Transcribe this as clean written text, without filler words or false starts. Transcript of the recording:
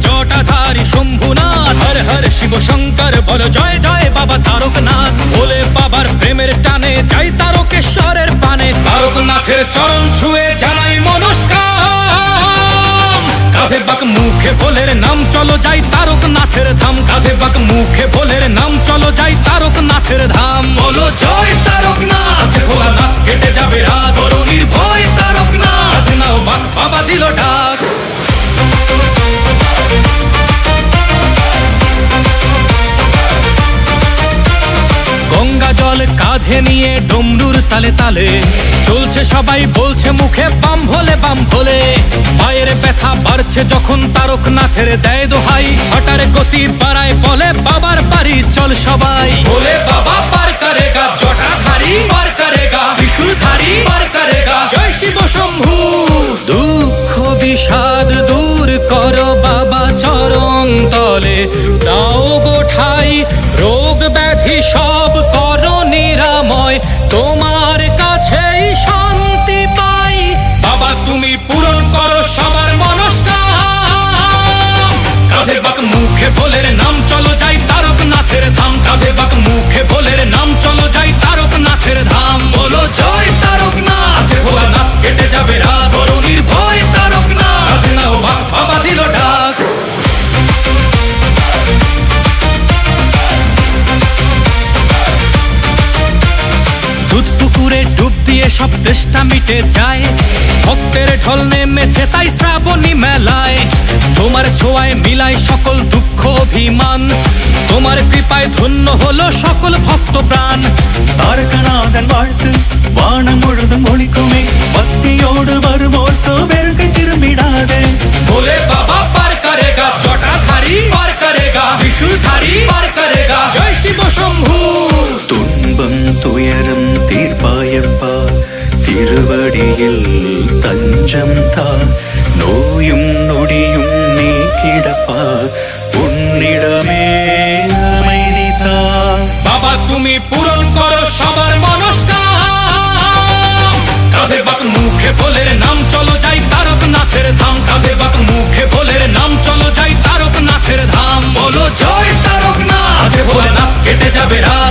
জটাধারী শম্ভুনাথ, হর হর শিব শঙ্কর বল জয় জয় বাবা তারকনাথ। ভোলে বাবার প্রেমের টানে যাই তারকেশ্বরের পানে, তারকনাথের চরণ ছুঁয়ে জানাই মনস্কাম। কাঁধে বাক মুখে ভোলের নাম চলো যাই তারকনাথের ধাম, কাঁধে বাক মুখে ভোলের নাম চলো যাই তারকনাথের ধাম। বলো জয় তারকনাথ, ভোলানাথ কেটে যাবে রাত, করো নির্ভয় তারকনাথ, কাঁধে নাও বাক বাবা দিল ডাক। গঙ্গা জল কাঁধে নিয়ে ডমরুর তালে তালে চলছে সবাই, বলছে মুখে বাম ভোলে বাম ভোলে। পায়ের ব্যথা বাড়ছে যখন তারকনাথের দেয় দোহাই, হঠাৎ গতি বাড়ায় বলে বাবার বাড়ি চল সবাই। ভোলে বাবা পার করেগা, জটাধারী পার করেগা, ত্রিশূলধারী পার করেগা, জয় শিব শম্ভু। দুঃখ বিষাদ দূর করো বাবা চরণ তলে, দাও গো ঠাই রোগ ব্যাধি সব করো নিরাময়, তোমার কাছেই শান্তি পাই। বাবা তুমি পূরণ করো সবার মনস্কাম। কাঁধে বাক মুখে ভোলের নাম চলো যাই তারকনাথের ধাম, কাঁধে বাক মুখে ভোলের নাম চলো যাই তারকনাথের ধাম। বলো জয় তারকনাথ, ভোলানাথ কেটে যাবে রাত, করো নির্ভয় তারকনাথ, কাঁধে নাও বাক বাবা দিল ডাক। দুধ পুকুরে ডুব দিয়ে সব তেষ্টা মিটে যায়, ভক্তের ঢল নেমেছে তাই শ্রাবণী মেলায়। তোমার ছোঁয়ায় মিলায় সকল দুঃখ অভিমান, তোমার কৃপায় ধন্য হলো সকল ভক্ত প্রাণ। தாரகநாதன் வாழ்த்து வானம் முழுதும் ஒழிக்குமே, பக்தியோடு வருவோர்க்கு வெறுக்கை திரும்பிடாதே। भोले बाबा पार करेगा, जटाधारी पार करेगा, त्रिशूलधारी पार करेगा, जय शिव शंभू। துன்பம் துயரம் தீர்ப்பாயப்பா, திருவடியில் தஞ்சம் தா, நோயும் நொடியும் நீக்கிடப்பா, உன்னிடமே அமைதி தா। বাবা তুমি পূরণ করো সবার মনস্কাম। কাঁধে বাক মুখে ভোলের নাম চলো যাই তারকনাথের ধাম, কাঁধে বাক মুখে ভোলের নাম চলো যাই তারকনাথের ধাম। বলো জয় তারকনাথ, ভোলেনাথ কেটে যাবে রাত,